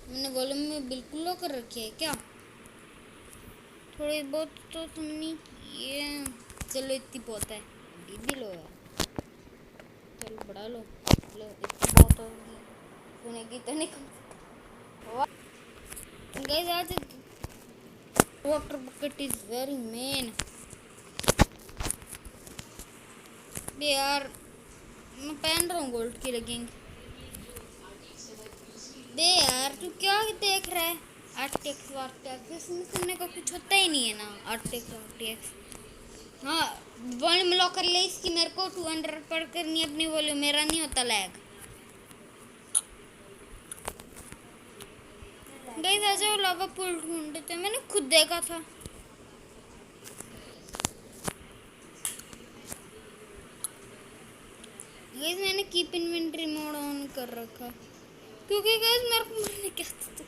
मैंने वॉल्यूम में बिल्कुल लो कर रखी है क्या? थोड़ी बहुत तो तुमने ये, चलो इतनी बहुत है, अभी भी लो है, चलो बढ़ा लो, लो इतनी बहुत होगी, सुनेगी तो नहीं कम। गाइस आज water bucket is very main. बे यार मैं पहन रहा हूँ गोल्ड की लेगिंग। बे यार तू क्या देख रहा है? आरटीएक्स वारटीएक्स इसमें सुनने का कुछ होता ही नहीं है ना। आरटीएक्स वारटीएक्स हाँ, वॉल्यूम लॉक कर ले इसकी, मेरे को 200 पर करनी अपनी वॉल्यूम, मेरा नहीं होता लैग। गाइस आ जाओ लावा पूल ढूंढते, मैंने खुद देखा था। गाइस मैंने कीप इन्वेंटरी मोड ऑन कर रखा क्योंकि गाइस मेरे को मरने क्या था तो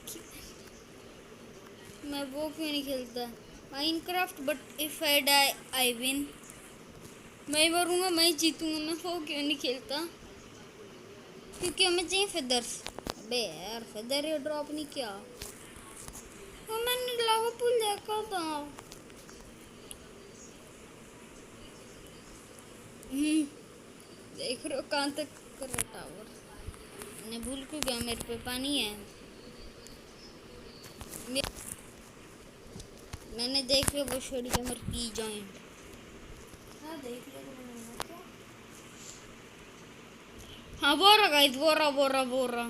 मैं वो क्यों नहीं खेलता Minecraft, but if I die I win. मैं मरूंगा मैं जीतूंगा, मैं वो क्यों नहीं खेलता क्योंकि हमें चाहिए फेदर्स। अबे यार फेदर ये ड्रॉप नहीं किया, वो मैंने लावा पुल देखा था। देख रहे हो कहाँ तक कर रहा टावर, मैं भूल क्यों गया मेरे पे पानी है। मैंने देख लिया वो शेडी कमर की जॉइंट। हाँ देख लिया क्या? हाँ बोरा गाइस, बोरा बोरा बोरा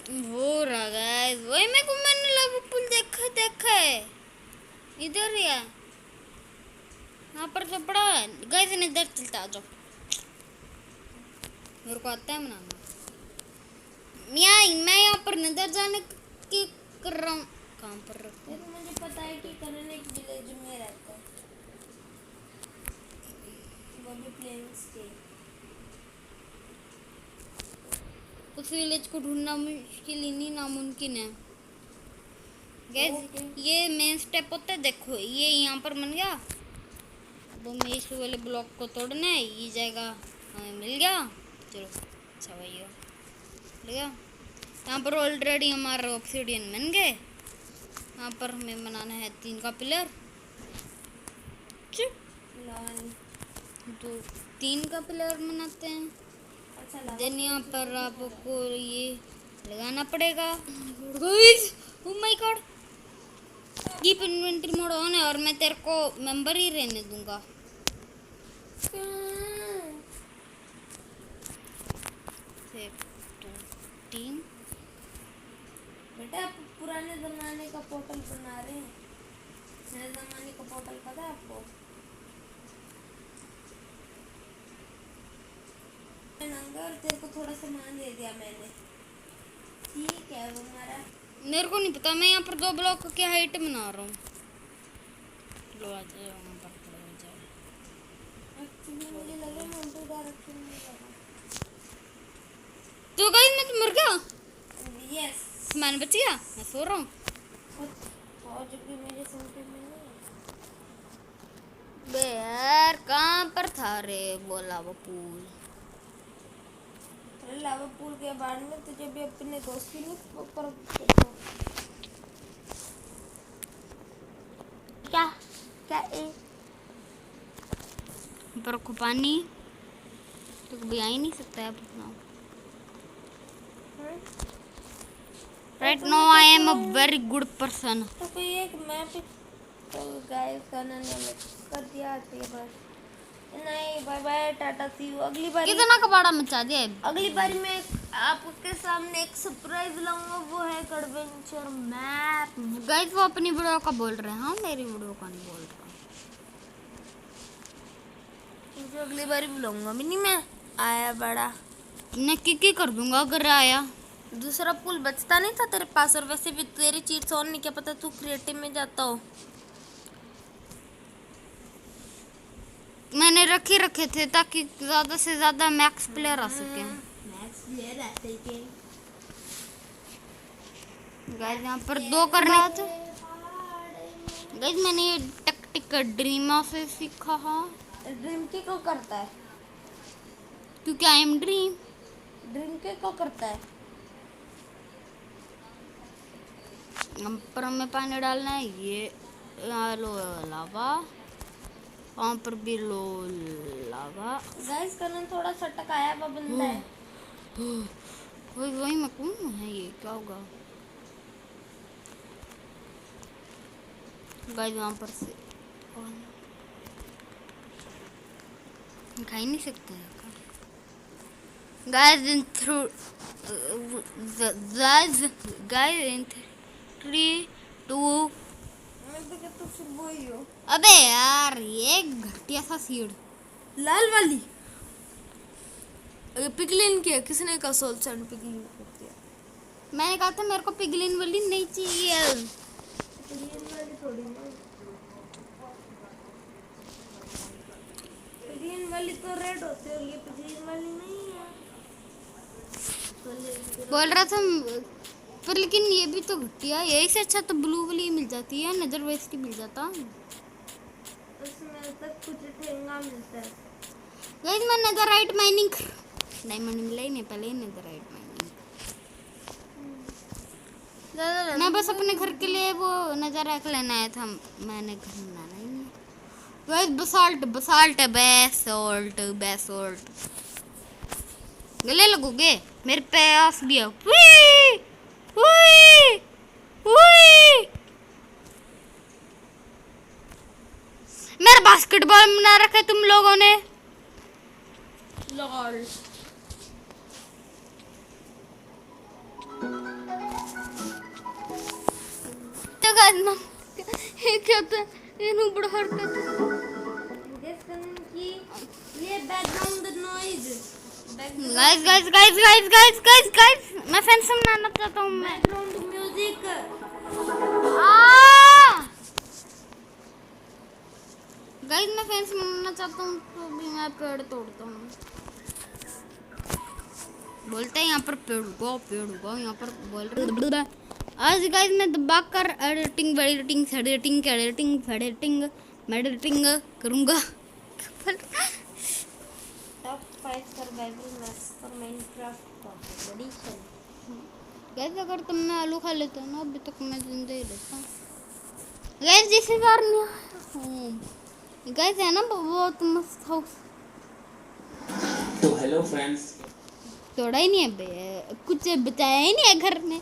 वो रहा गाइस, वही मेरे को मैंने लावा पुल देखा है इधर ही है, यहाँ पर तो पड़ा है गाइस। इधर चलता आ जाओ, मेरे को आता है बनाना। मैं यहाँ पर नजर जाने की कर रहा हूँ, कहाँ पर रखो तो मुझे पता है कि करण एक विलेज में रहता है, वो भी प्लेन्स के। उस विलेज को ढूंढना मुश्किल ही नहीं नामुमकिन है गाइस। ये मेन स्टेप होता है, देखो ये यहाँ पर बन गया। अब हमें इस वाले ब्लॉक को तोड़ना है, ये जाएगा हमें मिल गया। चलो अच्छा भाई मिल गया। यहाँ पर ऑलरेडी हमारा ऑब्सीडियन बन गए। यहाँ पर हमें बनाना है 3 का पिलर, तो 3 का पिलर बनाते हैं। अच्छा देन यहाँ पर आपको ये लगाना पड़ेगा। Oh my God, keep inventory mode on है और मैं तेरे को मेंबर ही रहने दूंगा। टीम बेटा आप पुराने जमाने का पोर्टल बना रहे हैं, नए जमाने का पोर्टल पता है आपको? और तेरे को थोड़ा सामान दे दिया मैंने, ठीक है वो हमारा। मेरे को नहीं पता, मैं यहाँ पर 2 ब्लॉक की हाइट बना रहा हूँ। लो आ जाओ यहाँ पर खड़े हो जाओ। एक्चुअली मुझे लगा मैं उल्टे डायरेक्शन में जा रहा हूँ। तो गाइस मैं तो मर गया। यस सामान बच गया, मैं सो रहा हूँ। और जो कि मेरे सुनते में बे यार कहाँ पर था रे वो लावा पूल? लावा पूल के बारे में तुझे भी अपने दोस्त की नहीं पर क्या क्या पर को पानी तो कभी आ ही नहीं सकता है अपना। Right now I am a very good person. तो कोई एक मैप तो गाइस करना ने कर दिया थी बस। नहीं bye bye tata see you, अगली बार कितना कबाड़ा मचा दिया है। अगली बार मैं आपके सामने एक सरप्राइज लाऊंगा, वो है एडवेंचर मैप। गाइस वो अपनी वीडियो का बोल रहे हैं, हाँ मेरी वीडियो का नहीं बोल रहा। मुझे अगली बार बुलाऊंगा भी नहीं मैं, आया बड़ा मैं की कर दूंगा अगर आया। दूसरा पुल बचता नहीं था तेरे पास, और वैसे भी तेरी चीट्स और नहीं, क्या पता तू क्रिएटिव में जाता हो। मैंने रखे थे ताकि ज्यादा से ज्यादा मैक्स प्लेयर आ सके। मैक्स प्लेयर आते हैं गाइस, यहाँ पर 2 करने थे गाइस। मैंने ये टैक्टिक ड्रीमा से सीखा है। ड्रीम की को करता है क्योंकि आई एम ड्रीम। ड्रीम क्या करता है? पर हमें पानी डालना है। ये लो लावा, वहाँ पर भी लो लावा। गाइस कनन थोड़ा सा टकाया हुआ बंदा है। वही मैं कहूँ है, ये क्या होगा गाइस? वहाँ पर से खा ही नहीं सकते guys. In through guys in 3 2। तो फिर वही हो। अबे यार ये घटिया सा सीड लाल वाली पिगलिन की है। किसने कहा सोल सैंड पिगलिन करती है? मैंने कहा था मेरे को पिगलिन वाली नहीं चाहिए। पिगलिन वाली थोड़ी ना, पिगलिन वाली तो रेड होती है और ये पिगलिन वाली नहीं है। बोल रहा था पर लेकिन ये भी तो घटिया है। यही से अच्छा तो ब्लू वाली मिल जाती है, नजर वेस्ट ही मिल जाता। उसमें तक कुछ ठेंगा मिलता है। गाइस मैं नेदरराइट माइनिंग, डायमंड मिला ही नहीं पहले ही नेदरराइट माइनिंग। मैं बस अपने घर के लिए वो नेदरराइट लेना आया था। मैंने घर बनाना ही नहीं। गाइस बसाल्ट बसाल्ट बेसोल्ट बेसोल्ट गले लगोगे मेरे पास भी है। हुई हुई हुई मेरा बास्केटबॉल बना रखा है तुम लोगों ने। लॉल तो गाइस ये क्या था? ये नुबड़ हरकत की ये background noise. Guys guys guys guys guys guys guys मैं फैंस बनाना चाहता हूँ। मैं बैकग्राउंड म्यूजिक। गाइस मैं फैंस बनाना चाहता हूँ तो भी मैं पेड़ तोड़ता हूँ। बोलते हैं यहाँ पर पेड़ उगाओ यहाँ पर बोल रहे। आज गाइस मैं दबाकर editing editing editing editing editing editing करूँगा। Top 5 survival maps for Minecraft edition. Guys अगर तुमने आलू खा लेते हो ना अभी तक मैं जिंदा ही रहता। Guys this is our new home. Guys है ना बहुत मस्त हाउस। तो हेलो फ्रेंड्स, तोड़ा ही नहीं है बे, कुछ बचाया ही नहीं है घर में।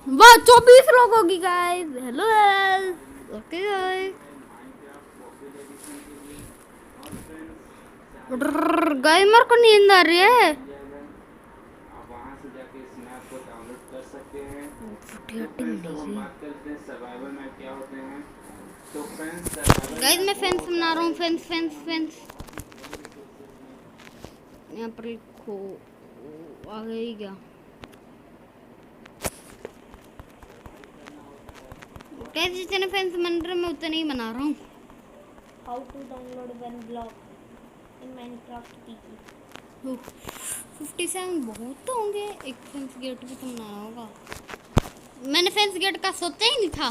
वाह 24 लोग होगी guys. Hello okay guys. Guys मेरे को नींद आ रही है। आप वहां से जाके स्नैप को डाउनलोड कर सकते हैं। तो फ्रेंड्स अब हम बात करते हैं सर्वाइवल में क्या होते हैं। तो फ्रेंड्स सर्वाइवल गाइस मैं फेंस बना रहा हूँ। फेंस फेंस फेंस यहाँ पर लिखो आ गई क्या? गाइस जितने फेंस बन रहे मैं उतने ही बना रहा हूँ। How to download one block in Minecraft PC. 57 बहुत तो होंगे। एक फेंस गेट भी तो बनाना होगा। मैंने फेंस गेट का सोचा ही नहीं था।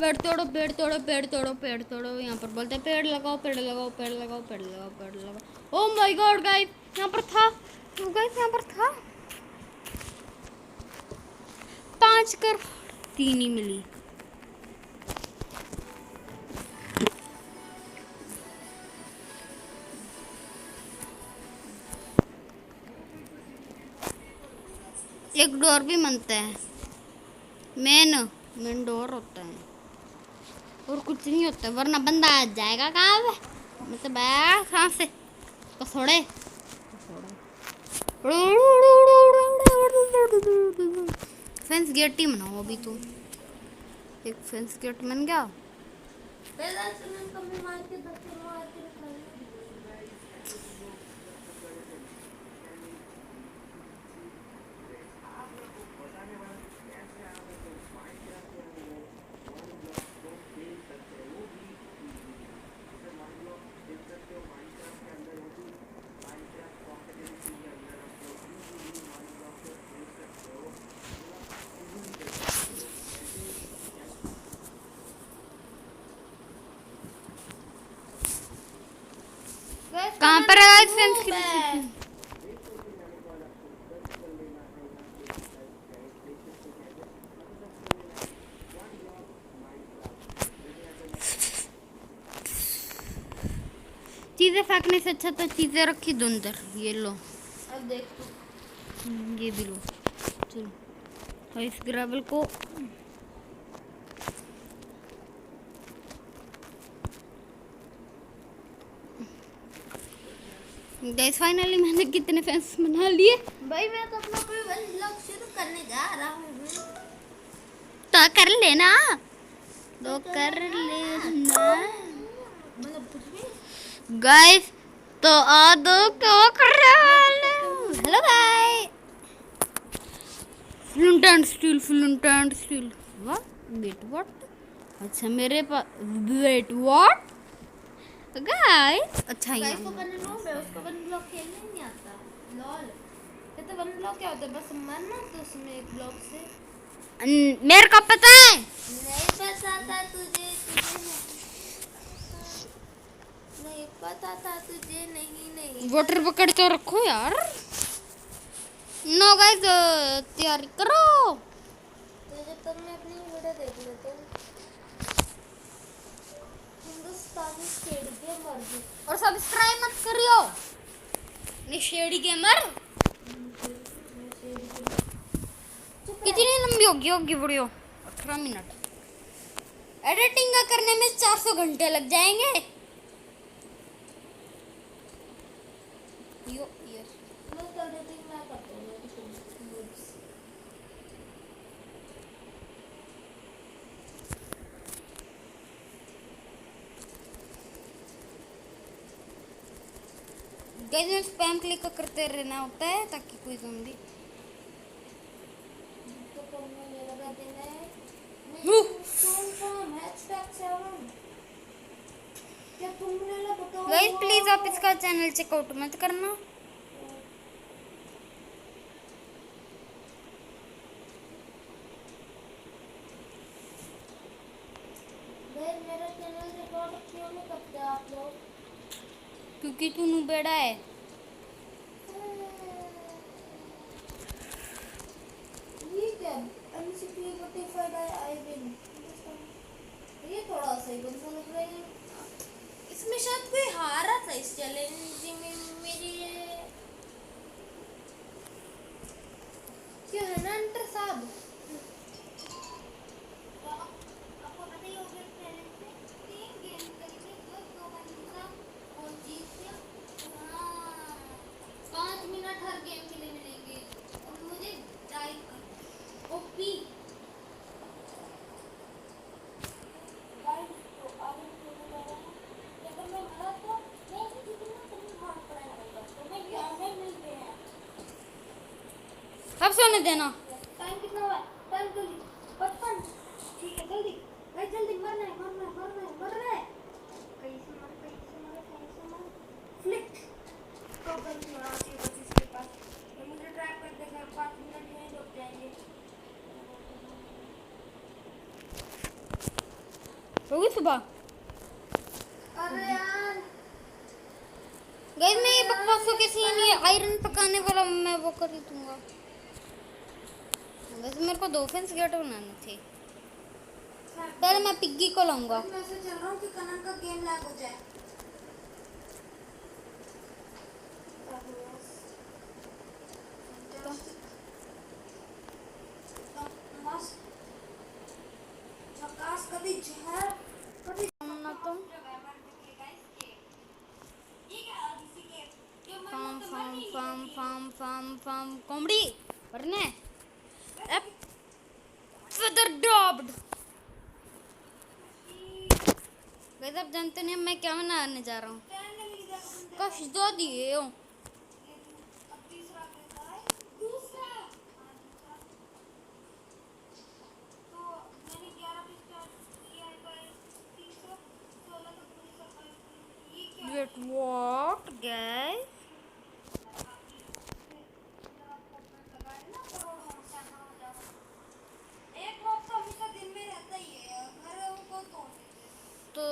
पेड़ तोड़ो पेड़ तोड़ो पेड़ तोड़ो पेड़ तोड़ो। यहाँ पर बोलते हैं पेड़ लगाओ पेड़ लगाओ पेड़ लगाओ पेड़ लगाओ पेड़ लगाओ। ओह माय गॉड गाइस यहाँ पर था। गाइस यहाँ पर था 5 कर 3 ही मिली। एक डोर भी बनता है। मेन डोर होता है और कुछ नहीं होता वरना बंदा आ जाएगा कहाँ पे। मतलब कहाँ से कसोड़े फेंस गेट ही बनाओ अभी तो। एक फेंस गेट बन गया। कहाँ पर है गाइस फ्रेंड्स की चीजें फेंकने से अच्छा तो चीजें रखी दो अंदर। ये लो, अब देख तू। ये भी लो। चलो और इस ग्रेवल को गाइस फाइनली मैंने कितने फैंस बना लिए। भाई मैं तो अपना कोई व्लॉग शुरू करने जा रहा हूँ। तो कर लेना, तो कर लेना मतलब कुछ भी गाइस। तो आ दो क्या कर रहे हो। हेलो भाई। फ्लिंट एंड स्टील व्हाट अच्छा मेरे पास वेट व्हाट गाइस। अच्छा गाइस ये को करने लो, मैं उसको वन ब्लॉक खेलने नहीं आता। लॉल ये तो वन ब्लॉक क्या होता है, बस मरना तो उसमें एक ब्लॉक से। मेरे को पता है। नहीं पता था तुझे, नहीं पता था तुझे, नहीं वाटर पकड़ तो रखो यार। नो गाइस तैयारी करो। तो जब तक मैं अपनी वीडियो देख लेता हूँ। हिंदुस्तानी खेल के मर्जी और सब्सक्राइब मत करियो निशेड़ी गेमर। कितनी लंबी होगी वीडियो? 18 मिनट। एडिटिंग करने में 400 घंटे लग जाएंगे। यो यस मैं कर देती हूँ, मैं करता हूँ। गाइस में स्पैम क्लिक करते रहना होता है ताकि कोई ज़ॉम्बी तो करने ये लगा देना है। हु। क्या तुमने ना बताओ। गाइस प्लीज आप इसका चैनल चेकआउट मत करना। मेरा चैनल रिकॉर्ड क्यों नहीं करते आप लोग? क्योंकि तू नुबेड़ा है। ये क्या MCP notified I win, ये थोड़ा सा ही बंदा लग रहा है। इसमें शायद कोई हारा था इस चैलेंज में। मेरी क्या है ना अंटर साहब, आपको पता ही होगा चैलेंज में 3 गेम करेंगे, दो बंदा और जीत गया। हाँ 5 मिनट हर गेम के लिए मिलेंगे और मुझे डाई ओपी गाइस तो आगे खेलने जा रहा हूँ। अगर मैं हारा तो मैं ही जीतूंगा, तुम्हें हार पड़ेगा। तो मैं यहाँ में मिलते हैं। अब सोने देना। टाइम कितना हुआ? टाइम जल्दी 55। ठीक है जल्दी भाई, जल्दी मरना है, कैसे मर फ्लिक्ट तो गलती होना चाहिए बस इसके पास। ये मुझे ट्रैप कर देगा, 5 मिनट में रुक जाएंगे। होगी सुबह। अरे यार गाइस मैं ये बकवासों के सीन ये आयरन पकाने वाला मैं वो कर ही दूंगा। वैसे मेरे को 2 फेंस गेट बनाने थे। पहले मैं पिग्गी को लाऊंगा। मैं ऐसे चल रहा हूँ कि कनन का गेम लैग हो जाए। कभी जहर कभी ना तुम फाम कॉमेडी वरने एप feather dropped। गाइस आप जानते नहीं मैं क्या बनाने जा रहा हूँ। कश दो दिए हो। Wait what guys? तो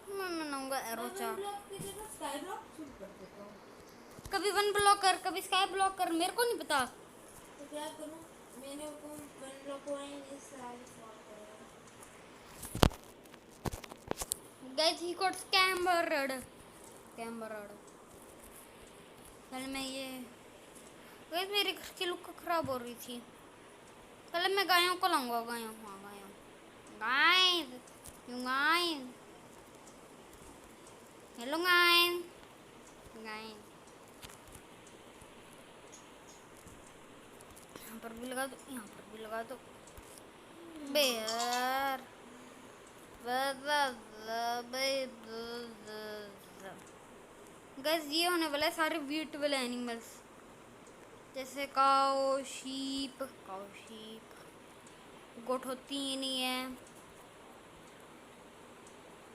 मैं बनाऊंगा एरो चार्ट। स्काई ब्लॉक शुरू कर देता हूँ। कभी वन ब्लॉकर कभी स्काई ब्लॉकर, मेरे को नहीं पता। तो क्या करूँ, मैंने वो वन ब्लॉक को नहीं सारे सॉल्व करेगा। Guys he got scammed. पहले मैं ये गाइस मेरी घर की लुक खराब हो रही थी। पहले मैं गायों को लाऊंगा, गायों, हाँ गायों, गाय, हेलो गाय, यहाँ पर भी लगा दो, यहाँ पर भी लगा दो। बेयर गाइस ये होने वाला है सारे वीट वाले एनिमल्स, जैसे काऊ, शीप, गोट होती ही नहीं है,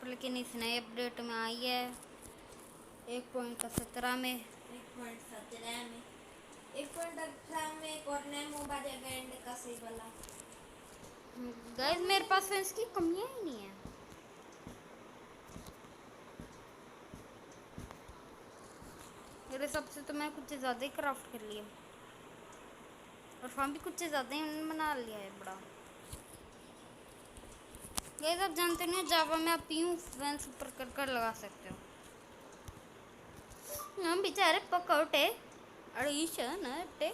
लेकिन इस नए अपडेट में आई है 1.17 में। 1.17 में 1.18 में एक और नया मोबाइल एंड का सही वाला। गाइस मेरे पास तो इसकी कमियां ही नहीं है। मेरे हिसाब से तो मैं कुछ ज़्यादा ही क्राफ्ट कर लिया, और फार्म भी कुछ ज़्यादा ही बना लिया है बड़ा। गाइस आप जानते नहीं, जावा में आप यूं फैन ऊपर कर लगा सकते हो। हम बेचारे पकौटे अड़ीशन टे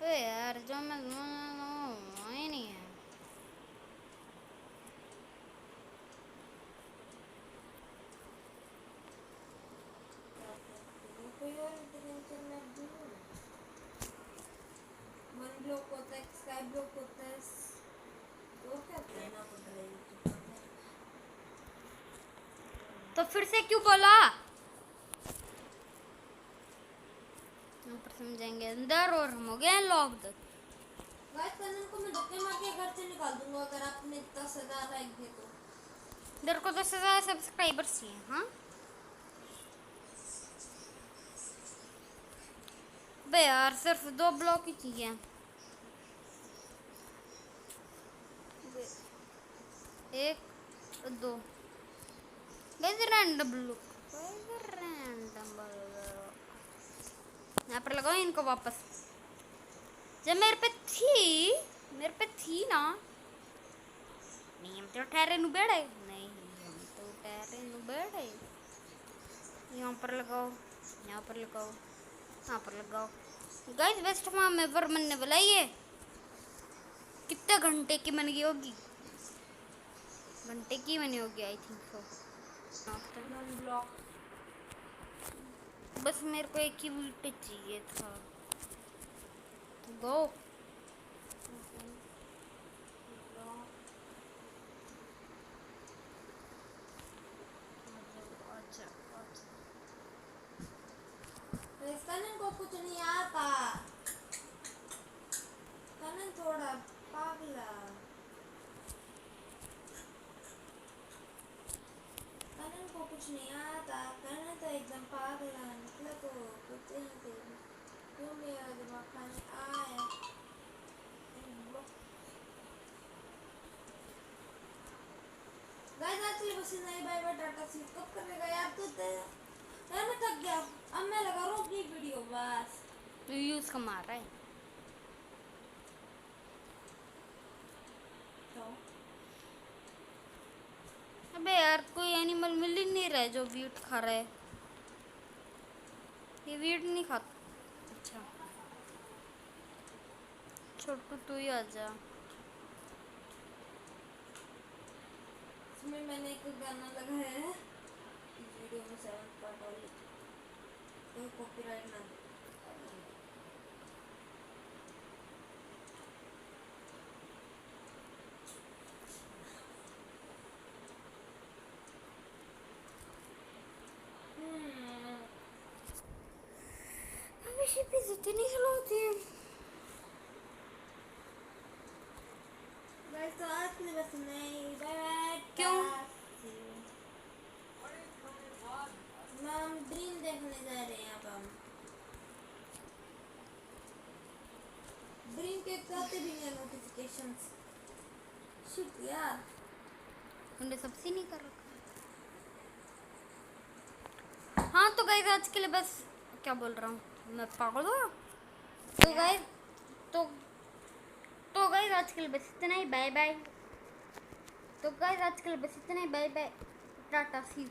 यार जो मैं ही नहीं है। कोई और इंटरनेशनल मैप दूँ, वन ब्लॉक होता है, स्काई ब्लॉक होता है, तो क्या करना पड़ रहा है। तो फिर से क्यों बोला? यहाँ पर समझेंगे अंदर, और हम हो गए लॉक्ड। गाइस कनन को मैं धक्के मार के घर से निकाल दूंगा अगर आपने 10,000 लाइक दिए तो। इधर को 10,000 सब्सक्राइबर्स चाहिए। हाँ बे यार सिर्फ 2 ब्लॉक ही चाहिए। एक 2 रैंडम ब्लॉक, यहाँ पर लगाओ इनको वापस। जब मेरे पे थी ना, नहीं हम तो ठहरे नु बैठे, नहीं हम तो ठहरे नु बैठे। यहाँ पर लगाओ, यहाँ पर लगाओ, यहाँ पर लगाओ। गाइस बेस्ट फार्म एवर बनने वाला ये। कितने घंटे की बन गई होगी, घंटे की बनी होगी आई थिंक सो। ब्लॉक बस मेरे को एक ही वीट चाहिए था। गो कनन को कुछ नहीं आता, कनन थोड़ा पागला, कनन को कुछ नहीं आता, कनन तो एकदम पागला निकला, तो कुछ नहीं क्यों मेरा दिमाग खाने आया। गाइस आज के लिए बस इतना ही, बाय बाय टाटा, सी कब करेगा यार तू यार, मैं थक गया, अब मैं लगा रहा हूँ अपनी वीडियो बस। तो यूज का मार रहा है। अबे यार कोई एनिमल मिल ही नहीं रहा है जो वीट खा रहा है। ये वीट नहीं खाता। अच्छा छोटू तू ही आजा। इसमें मैंने एक गाना लगाया है इस वीडियो में 7 पार्ट वाली, तो कॉपीराइट ना दे। इतनी स्लो होती है। गाइस तो आज के लिए बस नहीं, बाय बाय। क्यों? हम ड्रीम देखने जा रहे हैं अब हम। पे आते भी नहीं नोटिफिकेशंस। शिट यार, तुमने सबसे नहीं कर रखा। हाँ तो गाइस आज के लिए बस, क्या बोल रहा हूँ मैं, पागल हूँ। तो गाइस तो गाइस आज के लिए बस इतना ही, बाय बाय। तो गाइस आज के लिए बस इतना ही, बाय बाय, टाटा सी।